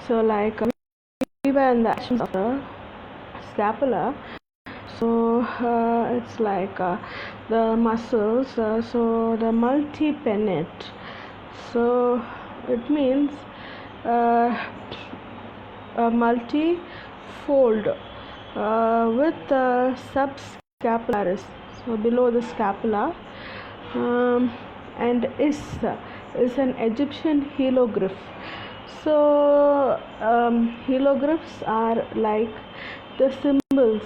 So like we were in the actions of the scapula. So it's like the muscles. So the multi-pennate. So it means a multi-fold with subscapularis. So below the scapula, and is an Egyptian hieroglyph. So hieroglyphs are like the symbols.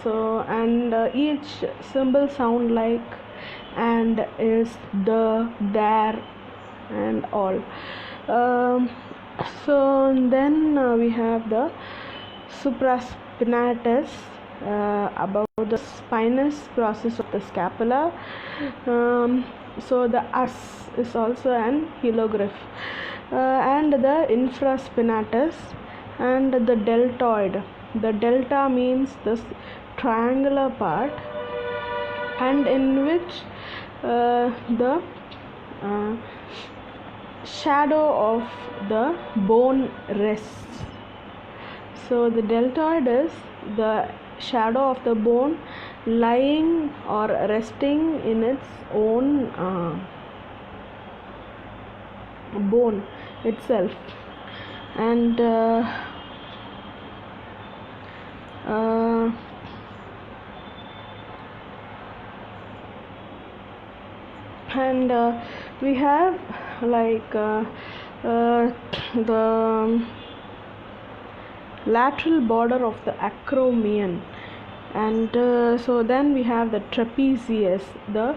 So and each symbol sound like and is the there and all. So then we have the supraspinatus about the spinous process of the scapula. So the us is also an hieroglyph, and the infraspinatus and the deltoid. The delta means the triangular part, and in which the shadow of the bone rests. So the deltoid is the shadow of the bone lying or resting in its own bone itself. And we have like the lateral border of the acromion, and so then we have the trapezius, the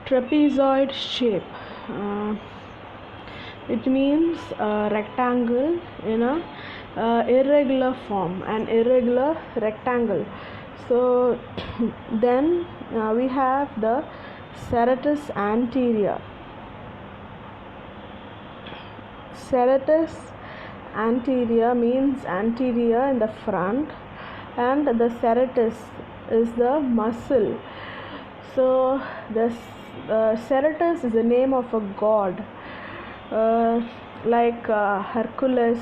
trapezoid shape. It means a rectangle in a irregular form, an irregular rectangle. So then we have the serratus anterior. Serratus anterior means anterior in the front, and the serratus is the muscle. So the serratus is the name of a god, like Hercules,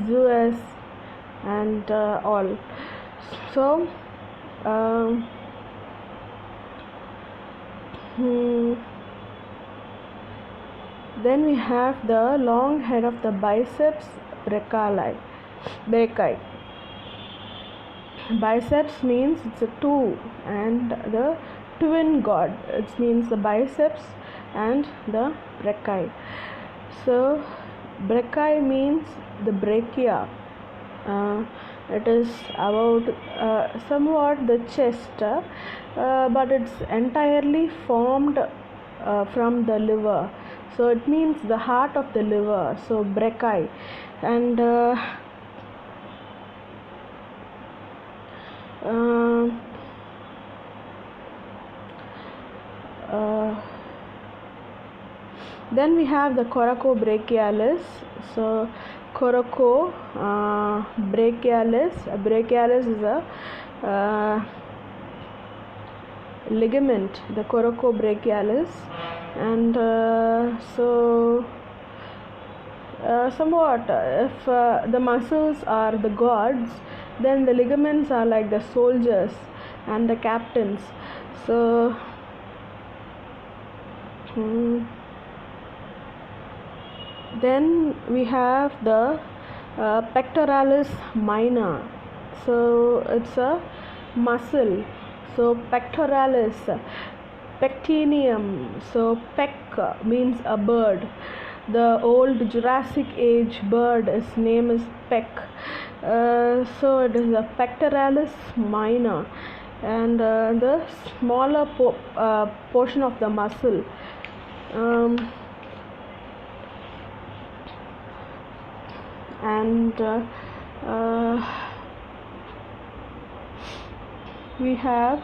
Zeus, and all. So then we have the long head of the biceps brachii. Biceps means it's a two, and the twin god. It means the biceps and the brachii. So brachii means the brachia. It is about somewhat the chest, but it's entirely formed from the liver. So it means the heart of the liver. So brachii. And then we have the coracobrachialis. So brachialis is a ligament, the coracobrachialis, and so somewhat if the muscles are the gods, then the ligaments are like the soldiers and the captains. So then we have the pectoralis minor. So it's a muscle. So pectoralis, pectineum. So pec means a bird. The old Jurassic age bird, its name is pec. So it is a pectoralis minor, and the smaller portion of the muscle. And we have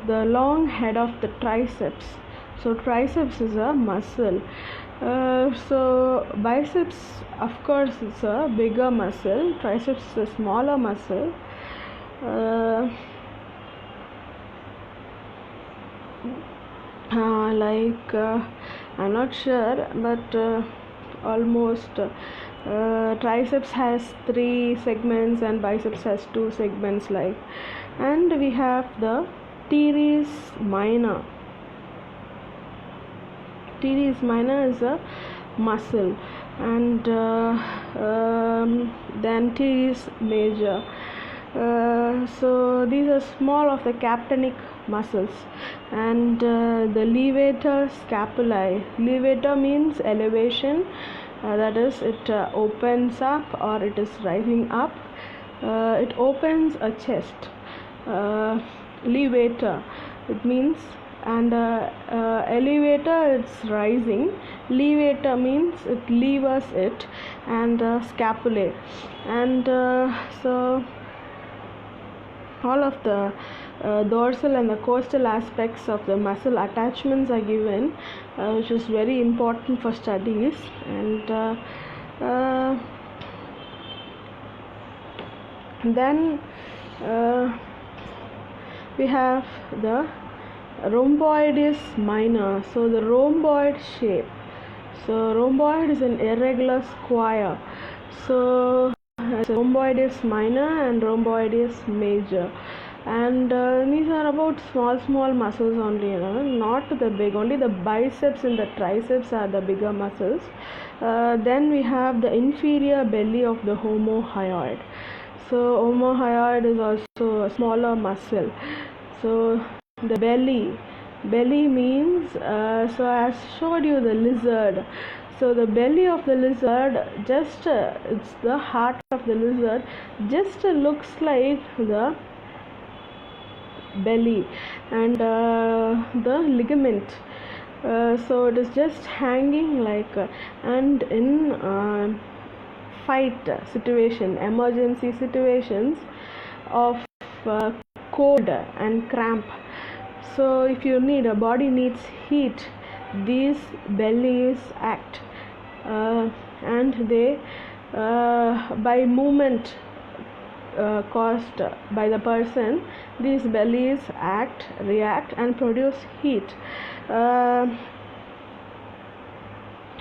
the long head of the triceps. So triceps is a muscle. So biceps, of course, is a bigger muscle. Triceps is a smaller muscle. I'm not sure, but almost triceps has 3 segments and biceps has 2 segments like. And we have the teres minor. Teres minor is a muscle, and then teres major. So these are small of the captainic muscles. And the levator scapulae. Levator means elevation, that is, it opens up or it is rising up. It opens a chest. Levator, it means, and elevator, it's rising. Levator means it levers it, and scapulae. And so all of the dorsal and the costal aspects of the muscle attachments are given, which is very important for studies. And then we have the rhomboides minor. So the rhomboid shape. So rhomboid is an irregular square. So rhomboides minor and rhomboides major. And these are about small muscles only, not the big. Only the biceps and the triceps are the bigger muscles. Then we have the inferior belly of the homohyoid. So homohyoid is also a smaller muscle. So the belly means, so I showed you the lizard. So the belly of the lizard, just it's the heart of the lizard, just looks like the belly. And the ligament, so it is just hanging like, and in fight situation, emergency situations of cold and cramp, so if you need, a body needs heat, these bellies act, and they by movement caused by the person, these bellies act, react, and produce heat.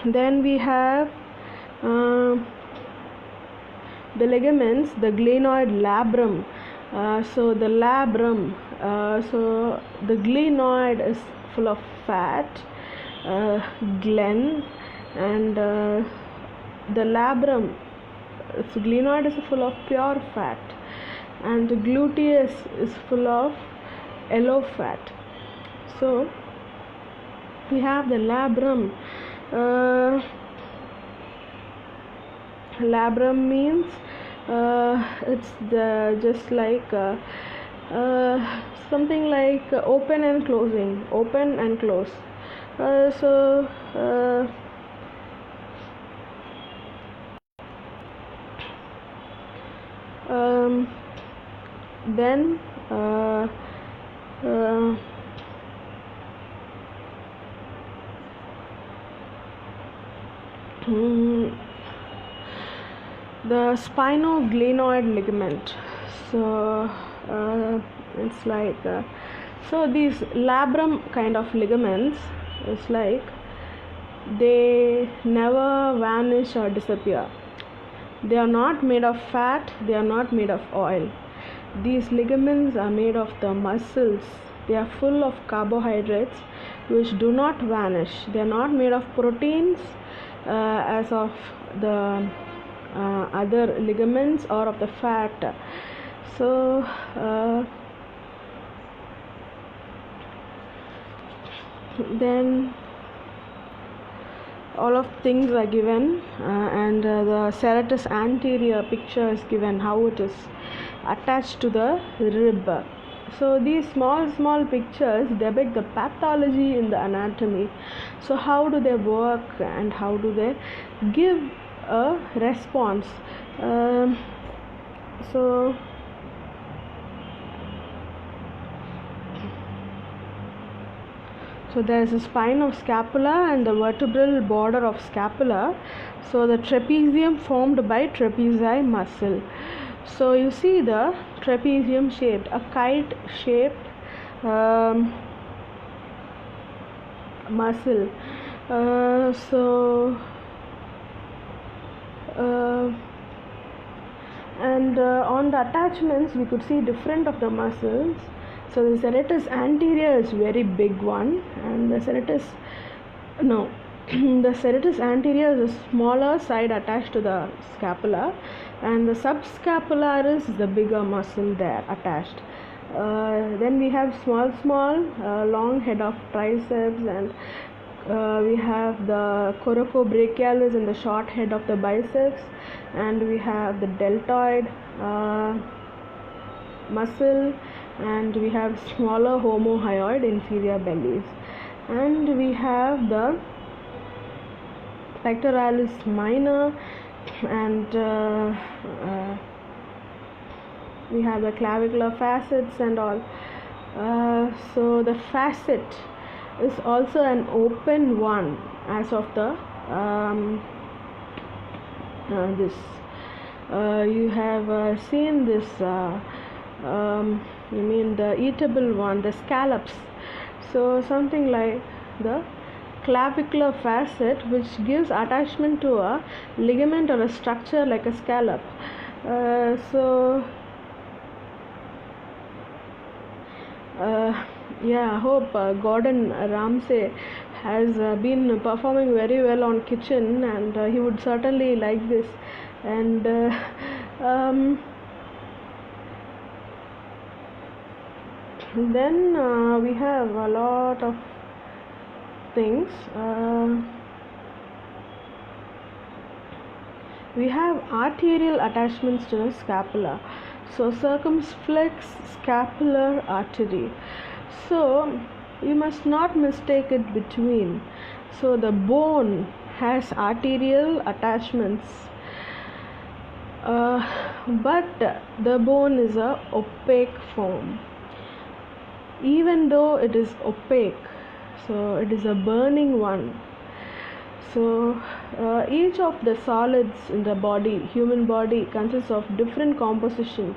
Then we have the ligaments, the glenoid labrum. So the labrum, so the glenoid is full of fat, glen, and the labrum, so glenoid is full of pure fat, and the gluteus is full of yellow fat. So we have the labrum. Labrum means it's the just like something like open and closing, open and close. Then the spinoglenoid ligament. So it's like so these labrum kind of ligaments, it's like they never vanish or disappear. They are not made of fat, they are not made of oil. These ligaments are made of the muscles. They are full of carbohydrates which do not vanish. They are not made of proteins as of the other ligaments or of the fat. So then all of things are given, and the serratus anterior picture is given, how it is attached to the rib. So these small pictures depict the pathology in the anatomy. So how do they work and how do they give a response? So there is a spine of scapula and the vertebral border of scapula. So the trapezium formed by trapezi muscle. So you see the trapezium shaped, a kite shaped muscle. So uh, and on the attachments we could see different of the muscles. So the serratus anterior is very big one, and the serratus no the serratus anterior is a smaller side attached to the scapula, and the subscapularis is the bigger muscle there attached. Then we have small long head of triceps, and we have the coracobrachialis and the short head of the biceps, and we have the deltoid muscle, and we have smaller homohyoid inferior bellies, and we have the pectoralis minor, and we have the clavicular facets and all. So the facet is also an open one as of the this you have seen this you mean the eatable one, the scallops. So something like the clavicular facet, which gives attachment to a ligament or a structure like a scallop. I hope Gordon Ramsay has been performing very well on kitchen, and he would certainly like this. And then we have a lot of things. We have arterial attachments to the scapula. So circumflex scapular artery. So you must not mistake it between. So the bone has arterial attachments, but the bone is a opaque form. Even though it is opaque, so it is a burning one. So each of the solids in the body, human body, consists of different composition.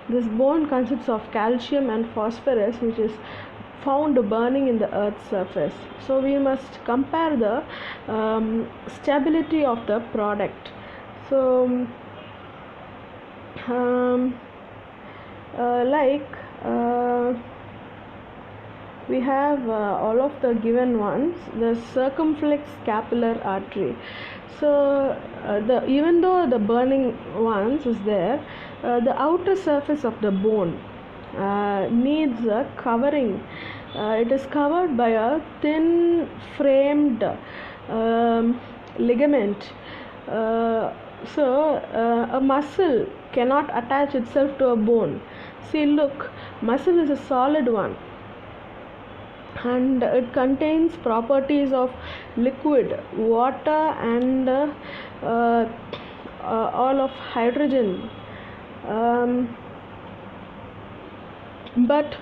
This bone consists of calcium and phosphorus, which is found burning in the earth's surface. So we must compare the stability of the product. So we have all of the given ones. The circumflex scapular artery. So even though the burning ones is there, the outer surface of the bone needs a covering. It is covered by a thin framed ligament. So a muscle cannot attach itself to a bone. See, look, muscle is a solid one, and it contains properties of liquid, water, and all of hydrogen. But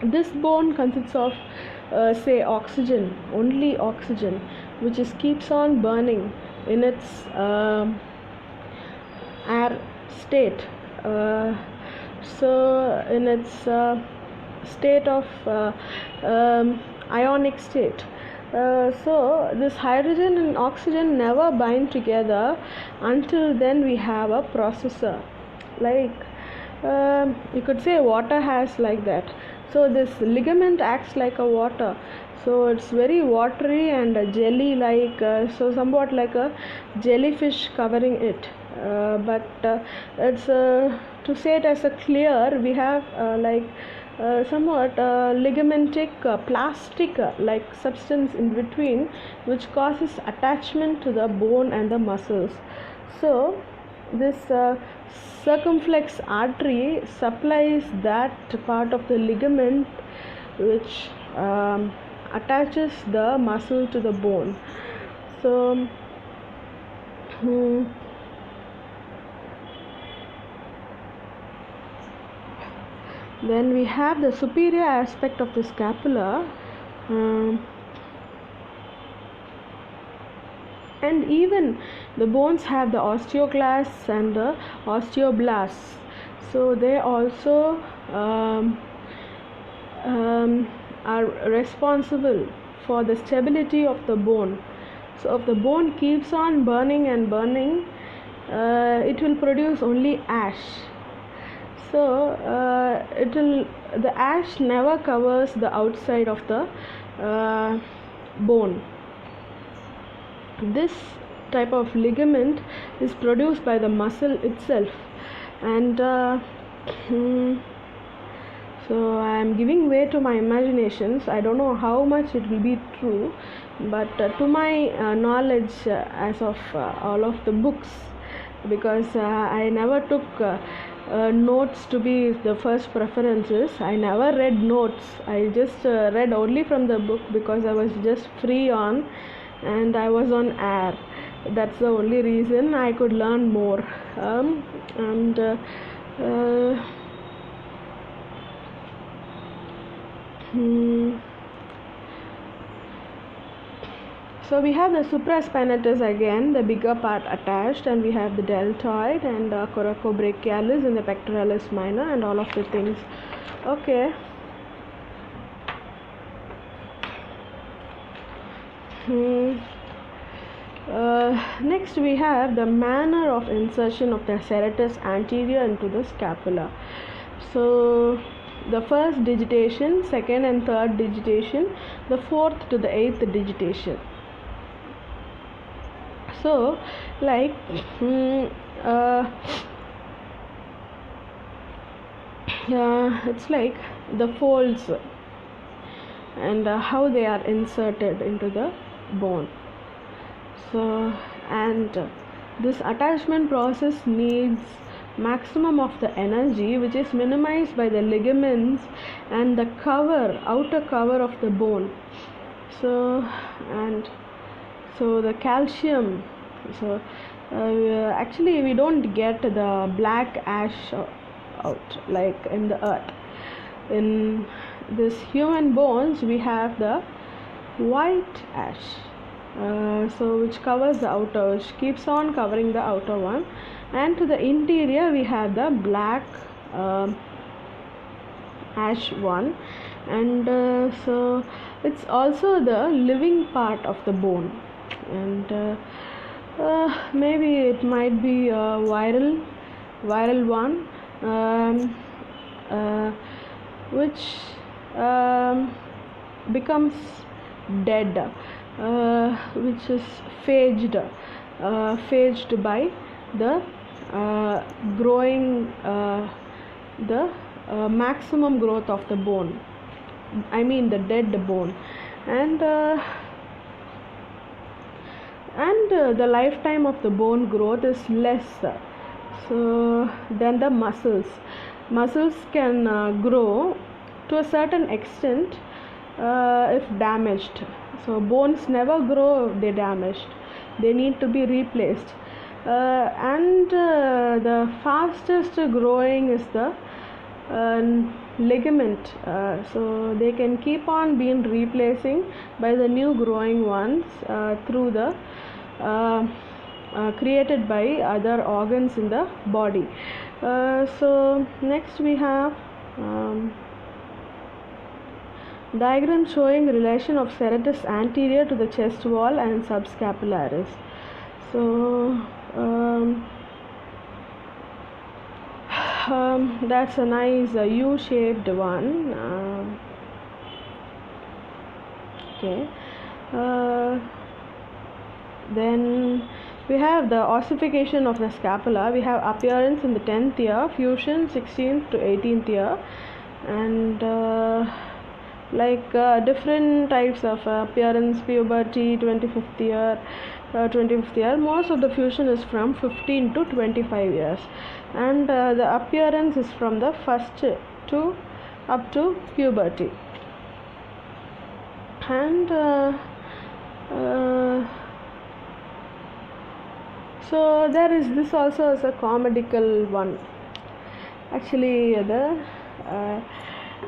this bone consists of say oxygen, only oxygen, which keeps on burning in its air state. So in its state of ionic state. So this hydrogen and oxygen never bind together. Until then we have a processor. Like you could say water has like that. So this ligament acts like a water. So it's very watery and jelly like, so somewhat like a jellyfish covering it. But it's to say it as a clear, we have somewhat ligamentic plastic like substance in between, which causes attachment to the bone and the muscles. So this circumflex artery supplies that part of the ligament which attaches the muscle to the bone. So then we have the superior aspect of the scapula, and even the bones have the osteoclasts and the osteoblasts. So they also are responsible for the stability of the bone. So if the bone keeps on burning and burning, it will produce only ash. So the ash never covers the outside of the bone. This type of ligament is produced by the muscle itself, and so I am giving way to my imaginations. I don't know how much it will be true, but to my knowledge, as of all of the books, because I never took notes to be the first preferences. I never read notes. I just read only from the book because I was just free on, and I was on air. That's the only reason I could learn more. So we have the supraspinatus again, the bigger part attached, and we have the deltoid and coracobrachialis and the pectoralis minor and all of the things. Okay. Next we have the manner of insertion of the serratus anterior into the scapula. So the first digitation, second and third digitation, the fourth to the eighth digitation. So like it's like the folds and how they are inserted into the bone. So, and this attachment process needs maximum of the energy, which is minimized by the ligaments and the outer cover of the bone. So the calcium, so actually we don't get the black ash out like in the earth. In this human bones we have the white ash, so which covers the outer, which keeps on covering the outer one, and to the interior we have the black ash one, and so it's also the living part of the bone, and maybe it might be a viral one, which becomes dead, which is phaged by the growing, the maximum growth of the bone, I mean the dead bone, and the lifetime of the bone growth is less so than the muscles. Muscles can grow to a certain extent if damaged. So bones never grow if they're damaged. They need to be replaced. And the fastest growing is the ligament. So they can keep on being replacing by the new growing ones through the created by other organs in the body. So next we have diagram showing relation of serratus anterior to the chest wall and subscapularis. So that's a nice U-shaped one. Okay. Then we have the ossification of the scapula. We have appearance in the 10th year, fusion 16th to 18th year, and different types of appearance, puberty, 25th year. Most of the fusion is from 15 to 25 years, and the appearance is from the first to up to puberty. And so there is this also as a comedical one. Actually, the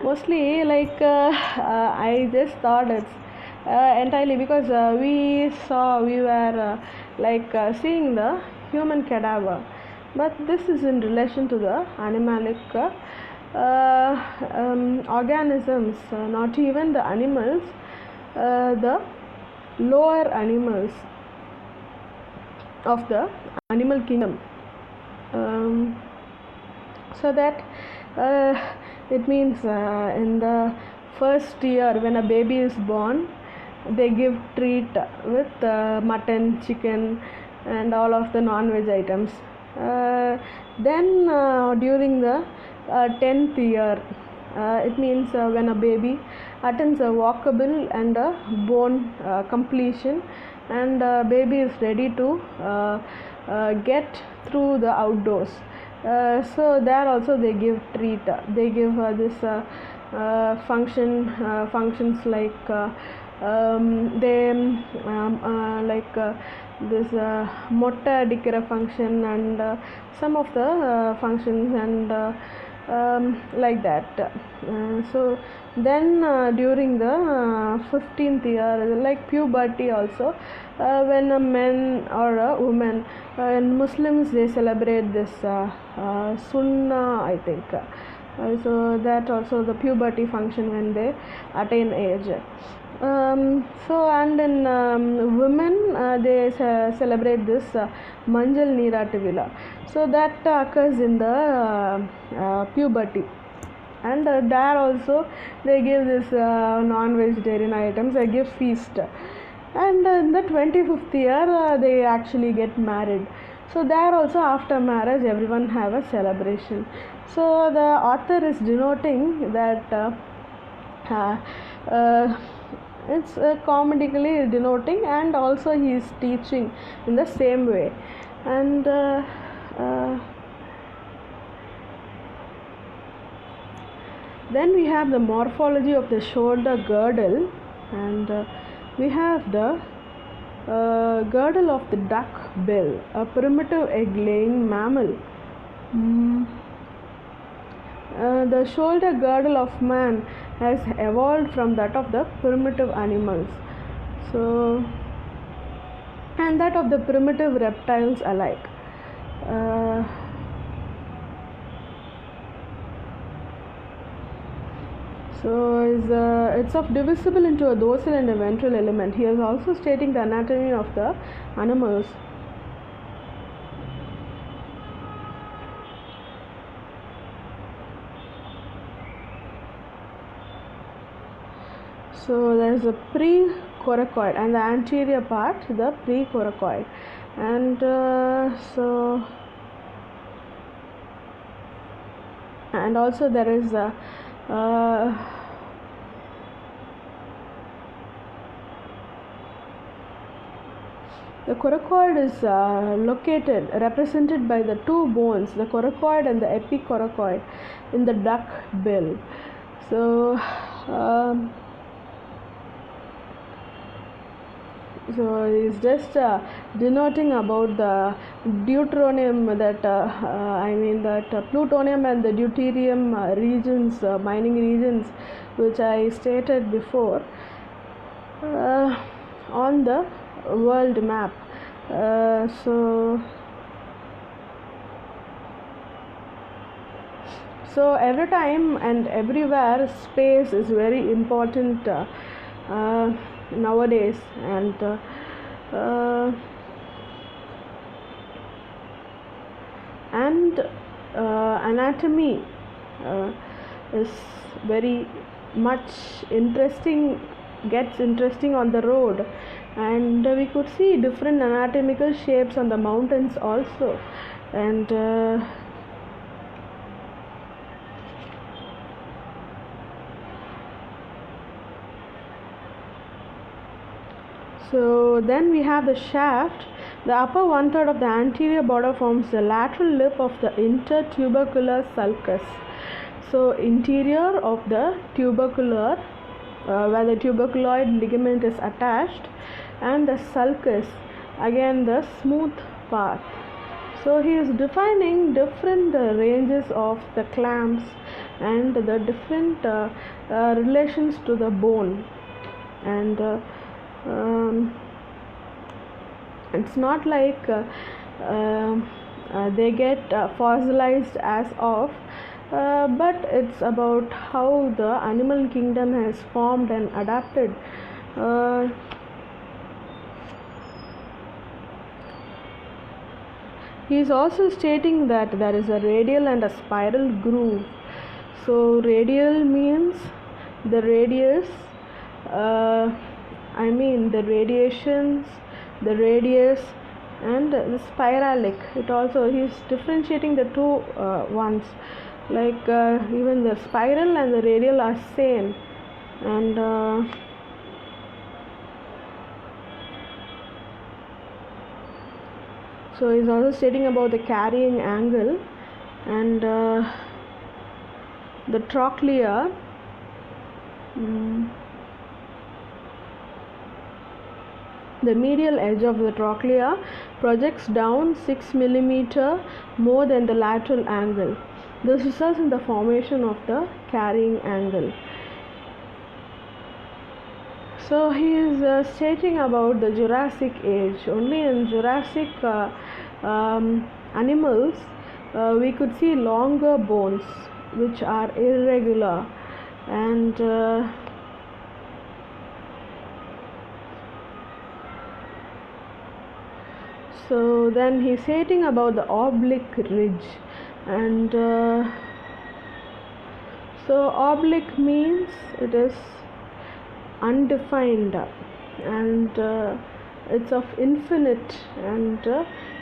mostly I just thought it's entirely because we were seeing the human cadaver, but this is in relation to the animalic organisms, not even the animals, the lower animals, of the animal kingdom. Um, so that uh, it means in the first year when a baby is born, they give treat with mutton, chicken, and all of the non-veg items. Then during the 10th year, it means when a baby attains a walkable and a bone completion, and baby is ready to get through the outdoors. So there also they give treat. They give this functions like they like this motta adikira function, and some of the functions, and like that. So then during the 15th year, like puberty also, when a man or a woman, in Muslims they celebrate this sunnah, I think. So that also the puberty function when they attain age. So and in women they celebrate this Manjal Neerattuvila. So that occurs in the puberty, and there also they give this non-vegetarian items. They give feast, and in the 25th year they actually get married. So there also after marriage everyone have a celebration. So the author is denoting that uh, uh, it's comedically denoting, and also he is teaching in the same way. And then we have the morphology of the shoulder girdle, and we have the girdle of the duck bill, a primitive egg-laying mammal. The shoulder girdle of man has evolved from that of the primitive animals, so, and that of the primitive reptiles alike. So it's of divisible into a dorsal and a ventral element. He is also stating the anatomy of the animals. So there is a precoracoid, and the anterior part, the precoracoid, and so, and also there is a the coracoid is represented by the two bones, the coracoid and the epicoracoid, in the duck bill. So so it's just denoting about the deuterium, that that plutonium and the deuterium regions, mining regions, which I stated before on the world map. So every time and everywhere space is very important nowadays, and anatomy is very much gets interesting on the road, and we could see different anatomical shapes on the mountains also, and so then we have the shaft. The upper one-third of the anterior border forms the lateral lip of the intertubercular sulcus. So interior of the tubercular, where the tuberculoid ligament is attached, and the sulcus, again the smooth part. So he is defining different ranges of the clamps and the different relations to the bone, and it's not like they get fossilized as of, but it's about how the animal kingdom has formed and adapted. he is also stating that there is a radial and a spiral groove. So radial means the radius, the radiations, the radius, and the spiralic. It also, he is differentiating the two ones, like even the spiral and the radial are same. And so he's also stating about the carrying angle and the trochlea. The medial edge of the trochlea projects down 6 mm more than the lateral angle. This results in the formation of the carrying angle. So he is stating about the Jurassic age. Only in Jurassic animals we could see longer bones which are irregular, and so then he's stating about the oblique ridge. And so oblique means it is undefined, and it's of infinite, and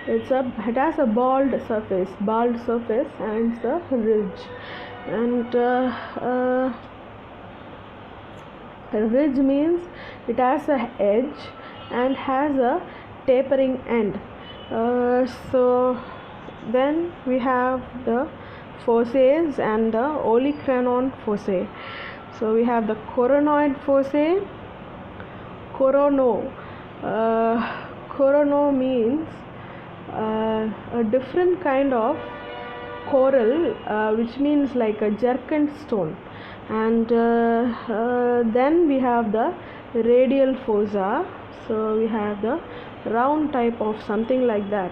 it has a bald surface, and it's a ridge. And a ridge means it has a edge and has a tapering end. So then we have the fossae and the olecranon fossae. So we have the coronoid fossae. Corono means a different kind of coral, which means like a jerked stone. And then we have the radial fossa. So we have the round type of something like that.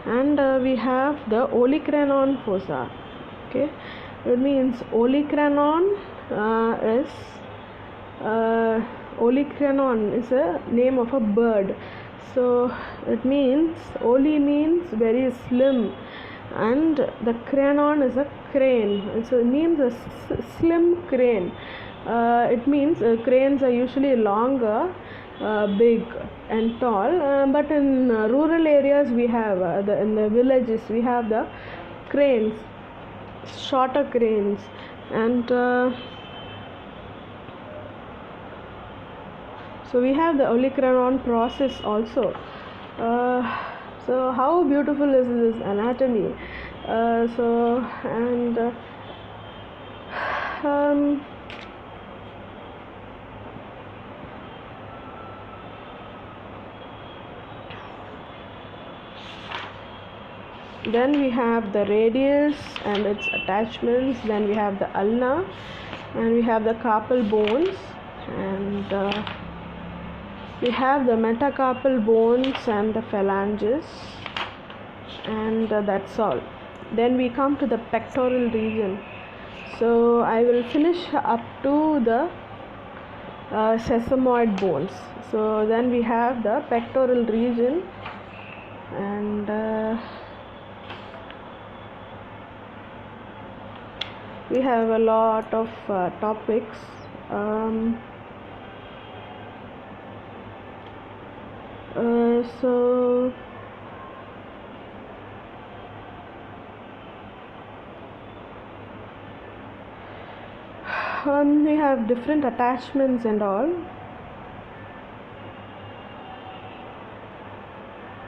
And we have the olecranon fossa. Okay, it means olecranon olecranon is a name of a bird. So it means Oli means very slim, and the cranon is a crane. So it means a slim crane. It means cranes are usually longer, big and tall, but in rural areas we have in the villages we have the cranes, shorter cranes. And so we have the olecranon process also. So how beautiful is this anatomy? Then we have the radius and its attachments. Then we have the ulna, and we have the carpal bones, and we have the metacarpal bones and the phalanges, and that's all. Then we come to the pectoral region. So I will finish up to the sesamoid bones. So then we have the pectoral region, and we have a lot of topics. So we have different attachments and all.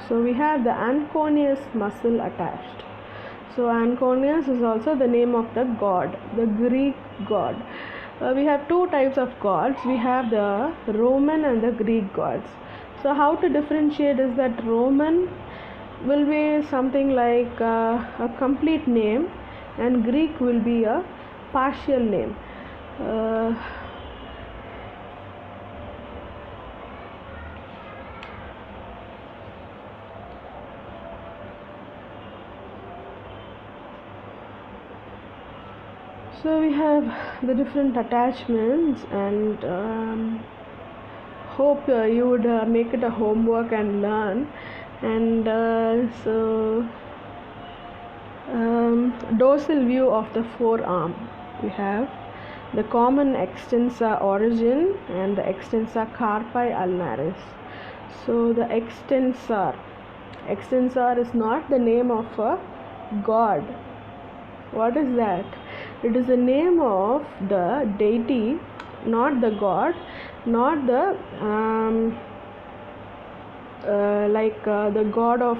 So we have the anconeus muscle attached. So Anconeus is also the name of the god, the Greek god. We have two types of gods. We have the Roman and the Greek gods. So how to differentiate is that Roman will be something like a complete name, and Greek will be a partial name. So we have the different attachments, and hope you would make it a homework and learn. And so Dorsal view of the forearm. We have the common extensor origin and the extensor carpi ulnaris. So the extensor is not the name of a god. What is that? It is the name of the deity, not the god, not the the god of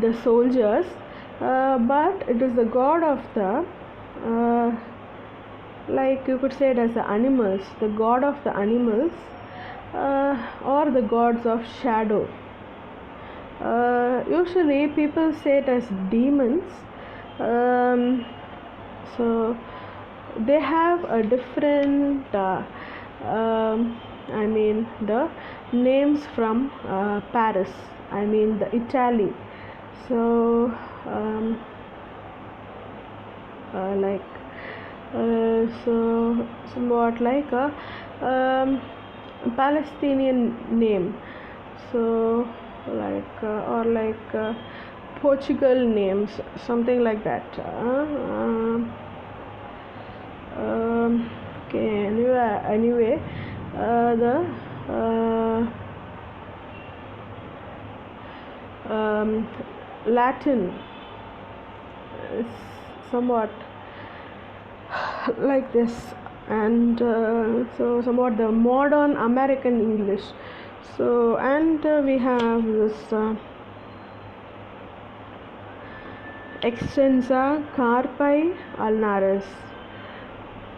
the soldiers, but it is the god of the like you could say it as the animals, the god of the animals, or the gods of shadow. Usually people say it as demons. So they have a different the names from Paris, the Italy. So so somewhat like a Palestinian name, so Portugal names, something like that. Okay, anyway, the Latin is somewhat like this, and so somewhat the modern American English. So and we have this extensor carpi ulnaris.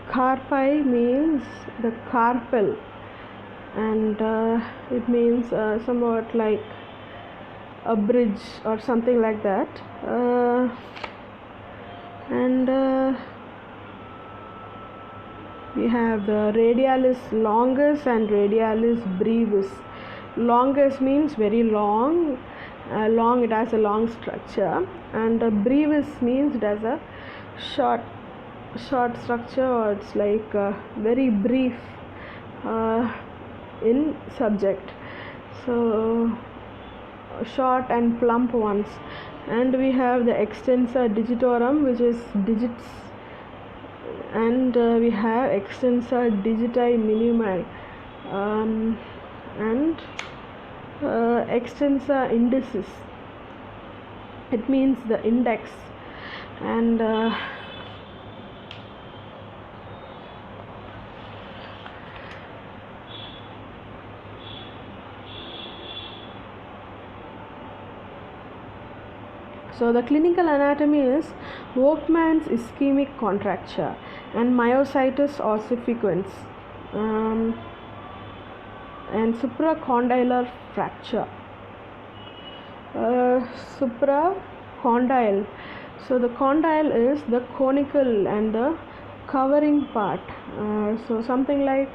Carpi means the carpel, and it means somewhat like a bridge or something like that, and we have the radialis longus and radialis brevis. Longus means very long, it has a long structure, and brevis means it has a short structure, or it's like very brief in subject. So short and plump ones. And we have the extensor digitorum, which is digits, and we have extensor digiti minimi, and extensor indicis, it means the index, and so the clinical anatomy is Volkmann's ischemic contracture and myositis ossificans, and supracondylar fracture. Supracondyle. So the condyle is the conical and the covering part. So something like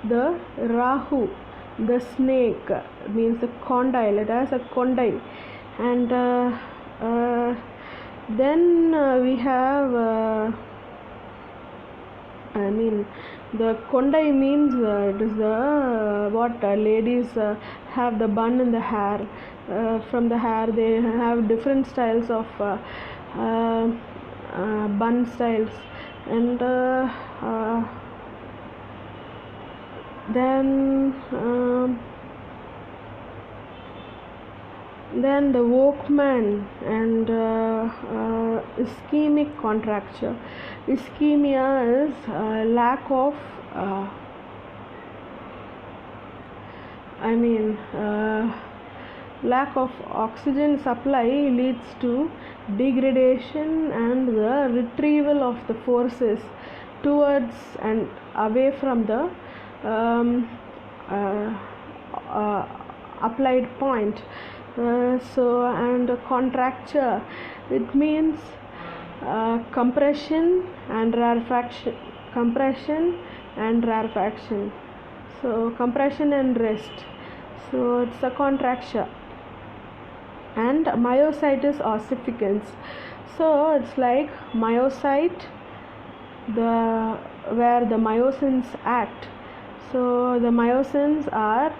the Rahu, the snake, means the condyle. It has a condyle, and then we have the kondai means it is the what ladies have the bun in the hair. From the hair they have different styles of bun styles, and then the Volkmann and ischemic contracture. Ischemia is lack of lack of oxygen supply leads to degradation and the retrieval of the forces towards and away from the applied point. And contracture, it means compression and rarefaction. So compression and rest. So it's a contracture. And myositis ossificans. So it's like myocyte, where the myosins act. So the myosins are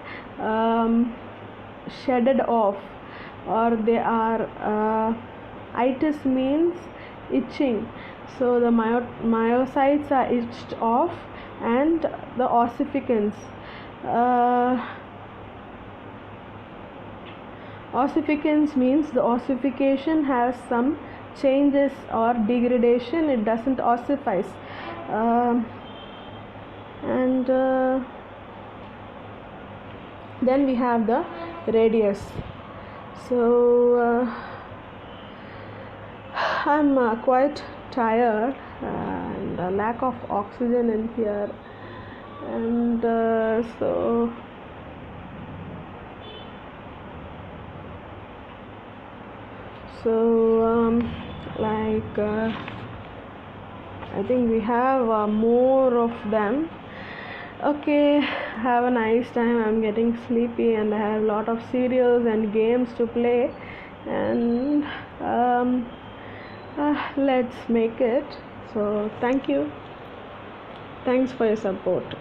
shedded off, or they are itis means itching. So the myocytes are itched off, and the ossificans. Ossificans means the ossification has some changes or degradation, it doesn't ossifies. And then we have the radius. So I'm quite tired, and a lack of oxygen in here, and so I think we have more of them. Okay, have a nice time. I'm getting sleepy and I have a lot of serials and games to play, and let's make it. So thank you, thanks for your support.